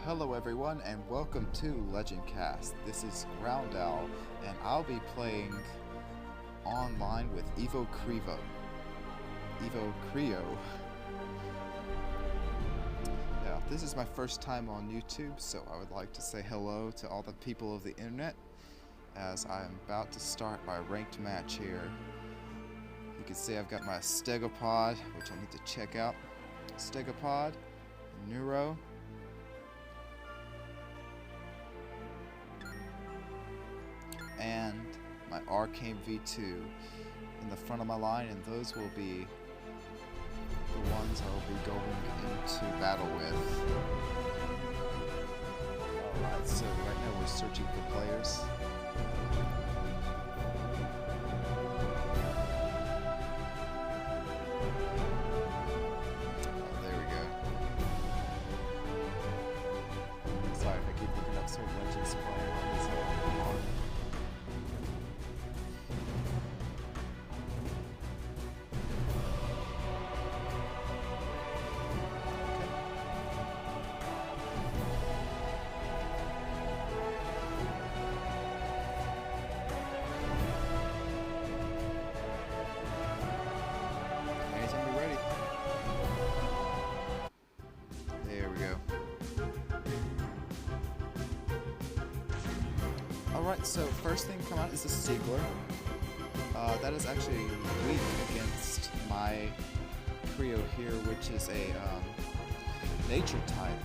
Hello everyone and welcome to Legend Cast. This is GroundOwl and I'll be playing online with EvoCreo. Now, this is my first time on YouTube, so I would like to say hello to all the people of the internet as I'm about to start my ranked match here. You can see I've got my Stegopod, which I need to check out. Stegopod, Neuro, and my Arcane V2 in the front of my line, and those will be the ones I'll be going into battle with. Alright, so right now we're searching for players. Oh, there we go. Sorry if I keep looking up certain Legends player on this one. Alright, so first thing to come out is the Siegler. That is actually weak against my Creo here, which is a nature type.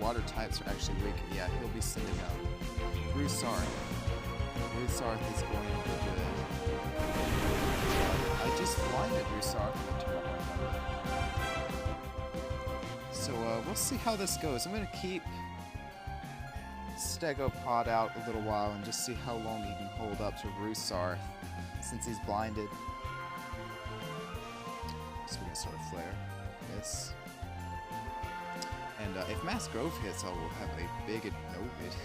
Water types are actually weak. Yeah, he'll be sending out Rusarth. Rusarth is going to be good. I just blinded Rusarth and turned on. So we'll see how this goes. I'm going to keep Stegopod out a little while and just see how long he can hold up to Rusarth since he's blinded. So we're gonna start a flare. Miss. And if Mass Grove hits, I will have a big no advantage.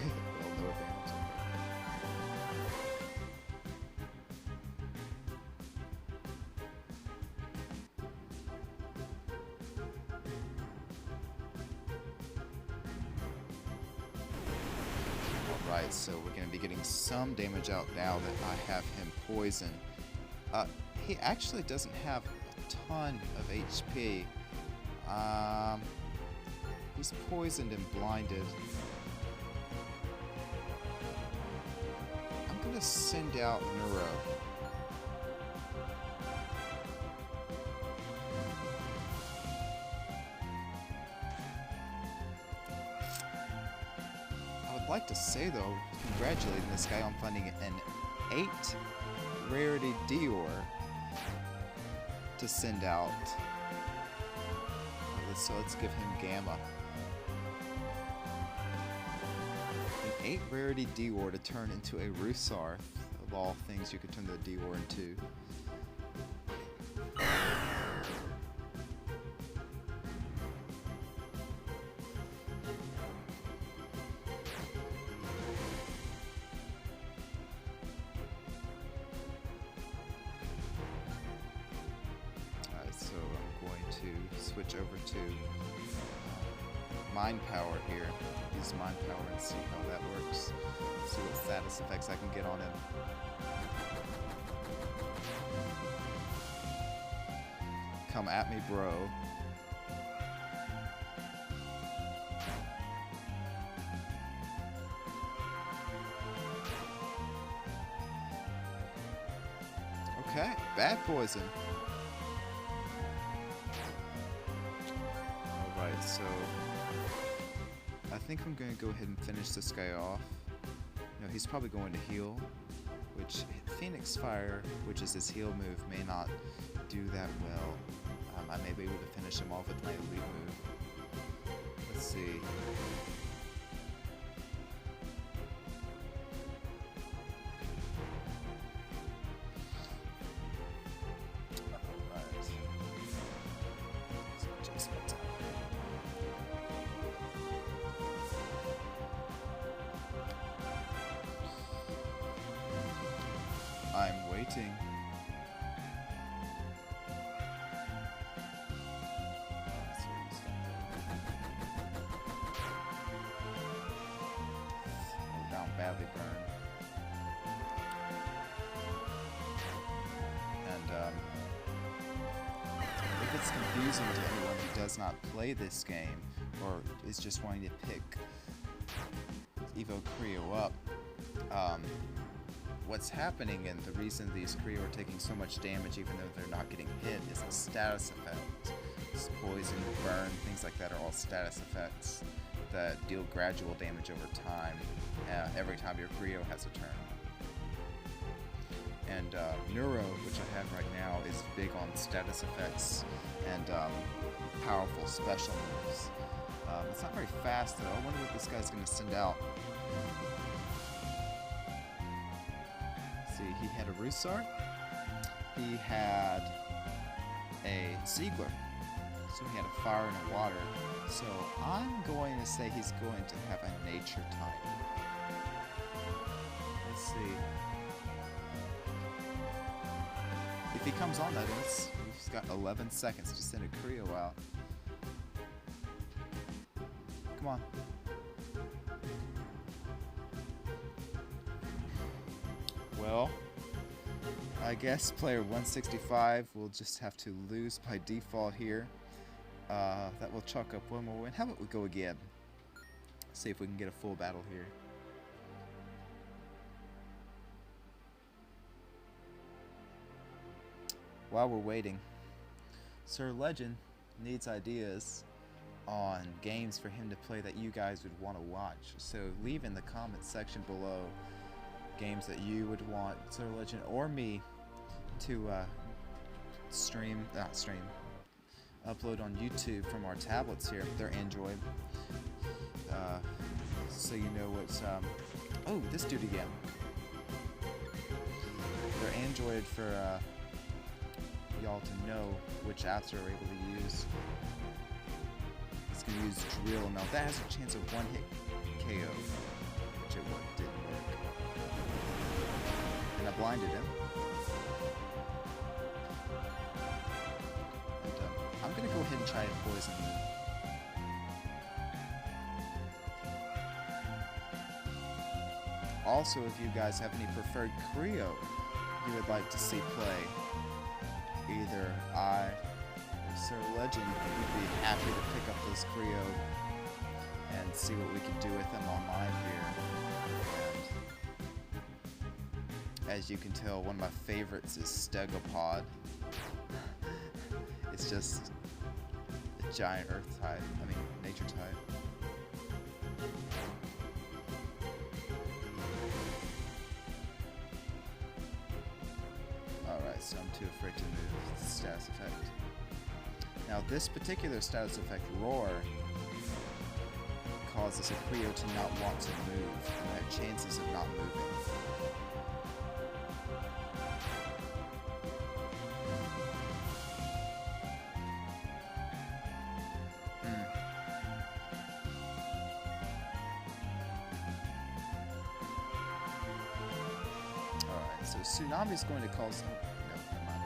Right, so we're going to be getting some damage out now that I have him poisoned. He actually doesn't have a ton of HP. He's poisoned and blinded. I'm going to send out Neuro. I'd like to say though, congratulating this guy on finding an 8 rarity Dior to send out. So let's give him Gamma. An 8 rarity Dior to turn into a Rusarth. Of all things you could turn the Dior into. So I'm going to switch over to Mind Power here. Use Mind Power and see how that works. See what status effects I can get on him. Come at me, bro. Okay, bad poison. Alright, so I think I'm going to go ahead and finish this guy off. You know, he's probably going to heal, which Phoenix Fire, which is his heal move, may not do that well. I may be able to finish him off with my elite move. Let's see. I'm waiting. badly burn. And if it's confusing to anyone who does not play this game or is just wanting to pick EvoCreo up, what's happening and the reason these Creo are taking so much damage even though they're not getting hit is a status effect. Poison, burn, things like that are all status effects that deal gradual damage over time every time your Creo has a turn. And Neuro, which I have right now, is big on status effects and powerful special moves. It's not very fast though. I wonder what this guy's going to send out. Let's see, he had a Rusar. He had a Ziegler. So he had a fire and a water. So I'm going to say he's going to have a nature type. Let's see. If he comes on that, he's got 11 seconds to send a Creo out. Come on. Well, I guess player 165 will just have to lose by default here. That will chalk up one more win. How about we go again? See if we can get a full battle here. While we're waiting, Sir Legend needs ideas on games for him to play that you guys would want to watch. So leave in the comment section below games that you would want Sir Legend or me to upload on YouTube from our tablets here. They're Android. So you know what's oh, this dude again. They're Android for y'all to know which apps you're able to use. It's gonna use Drill. Now that has a chance of one-hit KO, which it didn't work. And I blinded him. And I'm gonna go ahead and try and poison him. Also, if you guys have any preferred Creo you would like to see play, either I or Sir Legend would be happy to pick up those Creo and see what we can do with them online here. And as you can tell, one of my favorites is Stegopod. It's just a giant earth type, nature type. Alright, so I'm too afraid to move the status effect. Now this particular status effect, Roar, causes a Creo to not want to move, and have chances of not moving. Alright, so Tsunami's going to cause... No, never mind.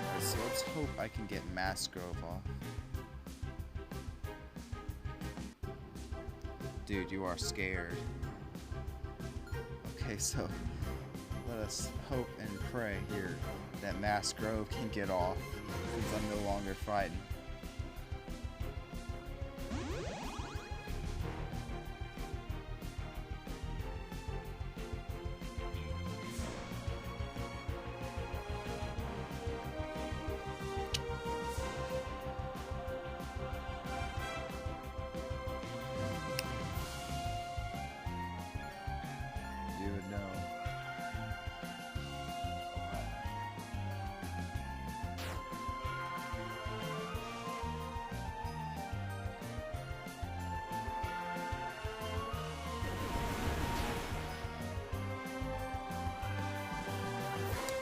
Alright, so let's hope I can get Mass Grove off. Dude, you are scared. Okay, so let us hope and pray here that Mass Grove can get off, since I'm no longer frightened. You would know.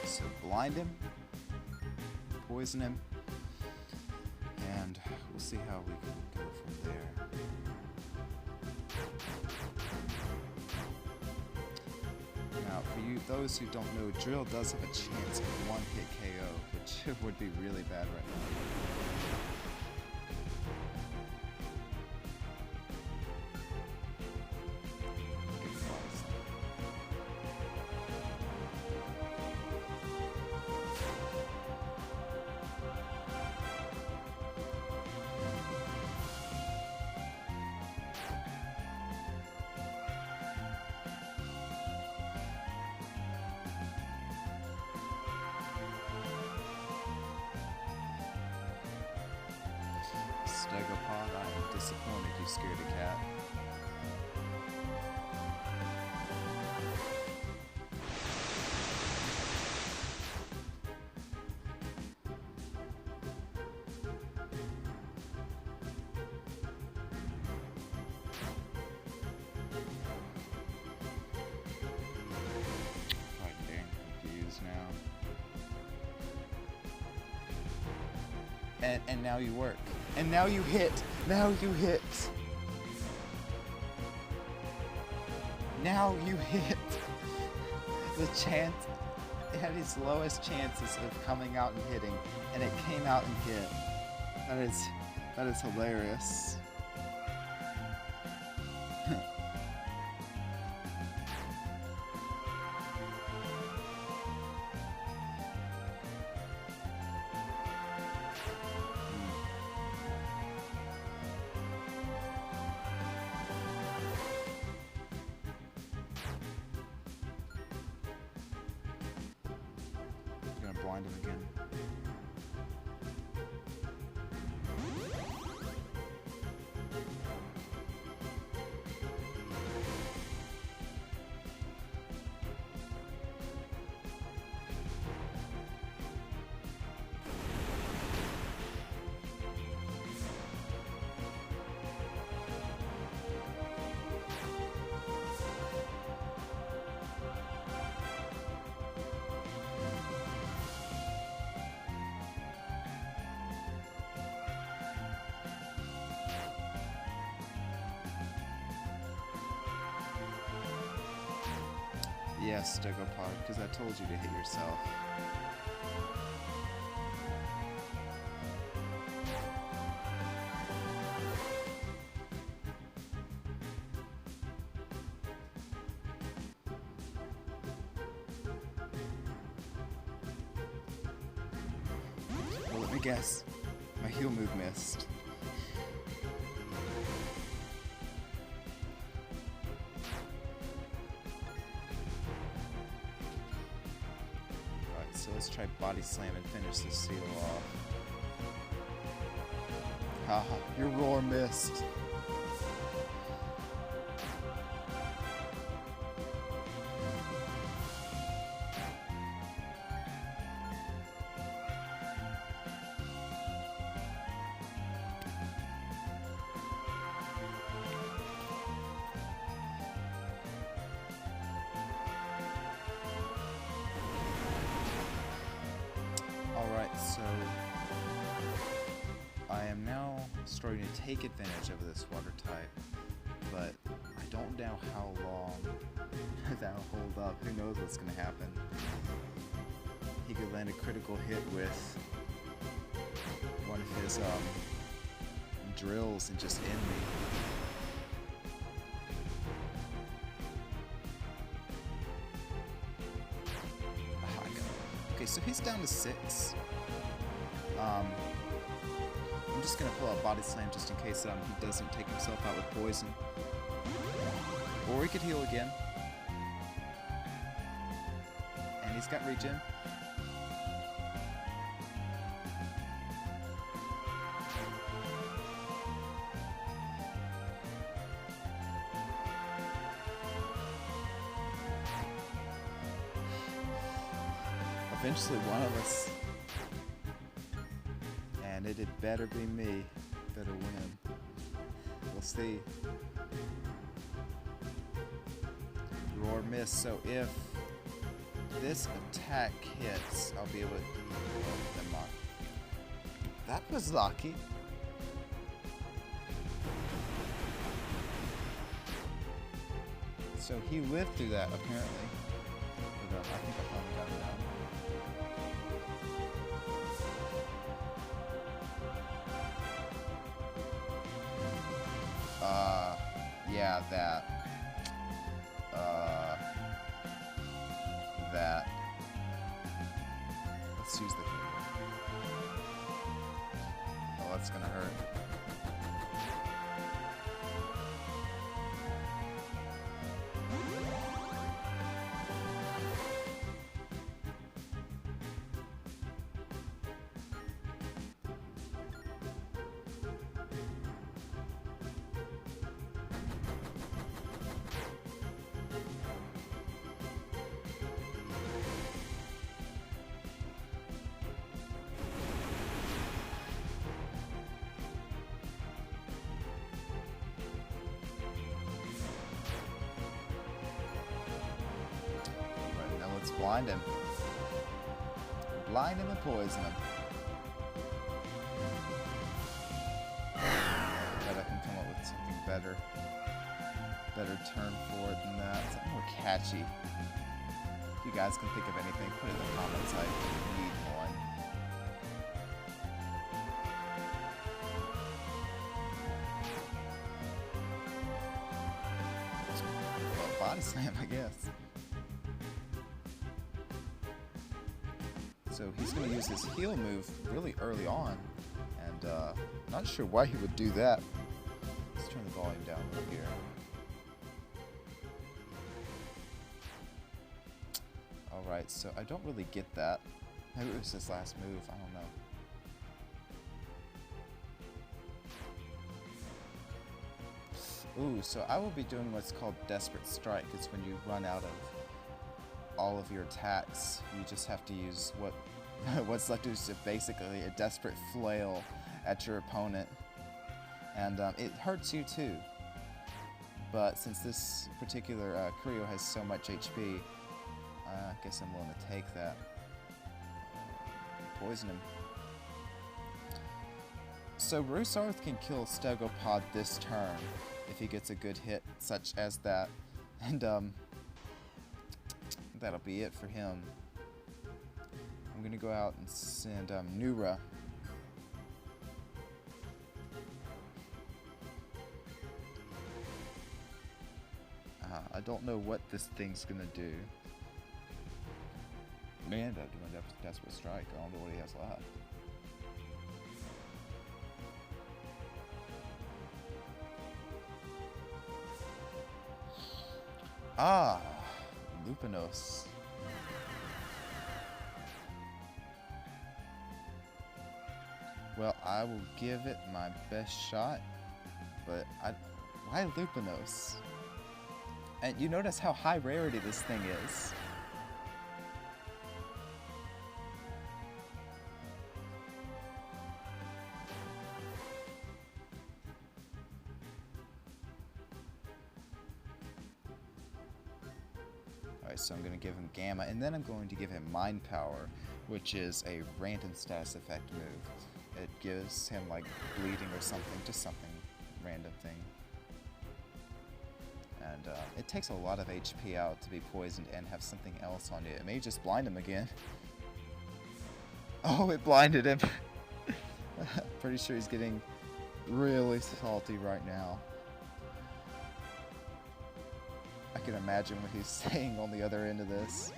So blind him, poison him, and we'll see how we can go from there. Now, for you, those who don't know, Drill does have a chance of one-hit KO, which would be really bad right now. Stegopod, I am disappointed you scared a cat. Quite dang confused now. And now you work. And now you hit. Now you hit. Now you hit. The chance, it had its lowest chances of coming out and hitting, and it came out and hit. That is hilarious. Blind him again. Yes, Stegopod, because I told you to hit yourself. Well, let me guess. My heel move missed. So let's try body slam and finish this seal off. Haha, your roar missed. Alright, so I am now starting to take advantage of this water type, but I don't know how long that'll hold up. Who knows what's going to happen. He could land a critical hit with one of his drills and just end me. Okay, so he's down to 6. I'm just gonna pull out Body Slam just in case he doesn't take himself out with poison. Or he could heal again. And he's got regen. Eventually one of us, and it had better be me, better win. We'll see. Roar miss, so if this attack hits, I'll be able to... Oh, never mind. That was lucky. So he lived through that, apparently. But, I think I finally got him down. Yeah, that. That. Let's use the healer. Oh, that's gonna hurt. blind him. Blind him and poison him. Bet I can come up with something better. Better term for it than that. Something more catchy. If you guys can think of anything, put it in the comments. I need one. Well, body slam, I guess. So he's going to use his heal move really early on, and not sure why he would do that. Let's turn the volume down over here. Alright, so I don't really get that. Maybe it was his last move, I don't know. Ooh, so I will be doing what's called Desperate Strike. It's when you run out of all of your attacks. You just have to use what's left is basically a desperate flail at your opponent. And it hurts you too. But since this particular Creo has so much HP, I guess I'm willing to take that. Poison him. So Rusarth can kill Stegopod this turn if he gets a good hit such as that. And that'll be it for him. I'm gonna go out and send Nura. I don't know what this thing's gonna do. May end up doing a Desperate Strike. I don't know what he has left. Ah, Lupinos. Well, I will give it my best shot, but why Lupinos? And you notice how high rarity this thing is. Alright, so I'm going to give him Gamma, and then I'm going to give him Mind Power, which is a random status effect move. It gives him, like, bleeding or something, just something random thing. And it takes a lot of HP out to be poisoned and have something else on it. It may just blind him again. Oh, it blinded him. Pretty sure he's getting really salty right now. I can imagine what he's saying on the other end of this.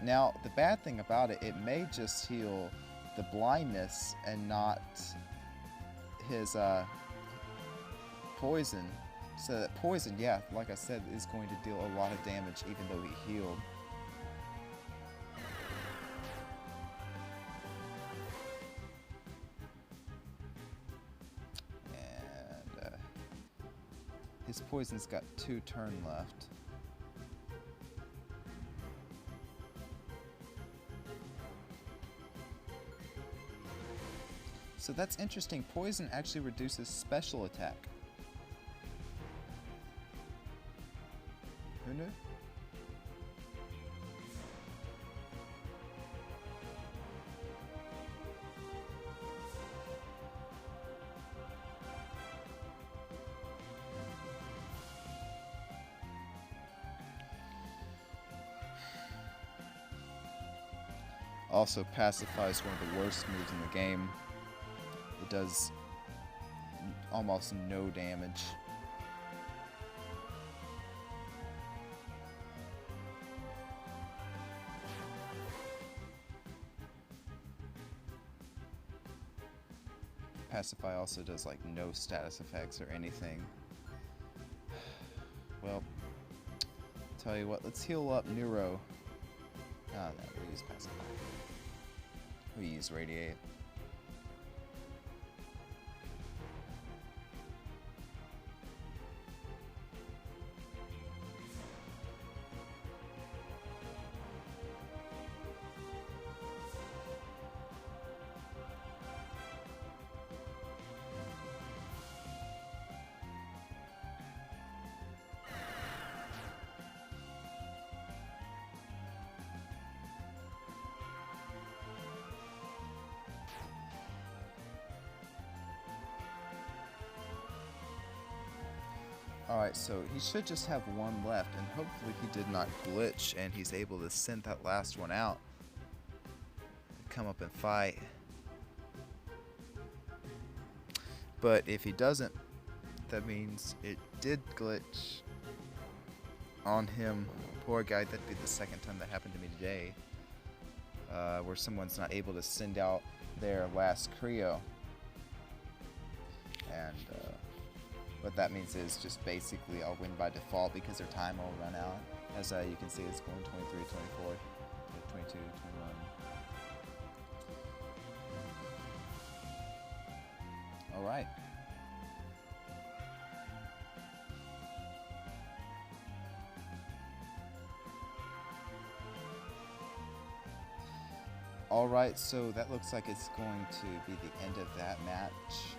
Now, the bad thing about it, it may just heal the blindness and not his poison. So that poison, yeah, like I said, is going to deal a lot of damage even though he healed. And his poison's got 2 turn left. So that's interesting. Poison actually reduces special attack. Who knew? Also, Pacify is one of the worst moves in the game. It does almost no damage. Pacify also does like no status effects or anything. Well, tell you what, let's heal up Neuro. No, we use Pacify. We use Radiate. Alright, so he should just have one left, and hopefully he did not glitch and he's able to send that last one out. Come up and fight. But if he doesn't, that means it did glitch on him. Poor guy, that'd be the second time that happened to me today. Where someone's not able to send out their last Creo. And what that means is just basically I'll win by default because their time will run out. As you can see, it's going 23, 24, 22, 21. Alright. Alright, so that looks like it's going to be the end of that match.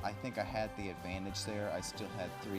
I think I had the advantage there. I still had 3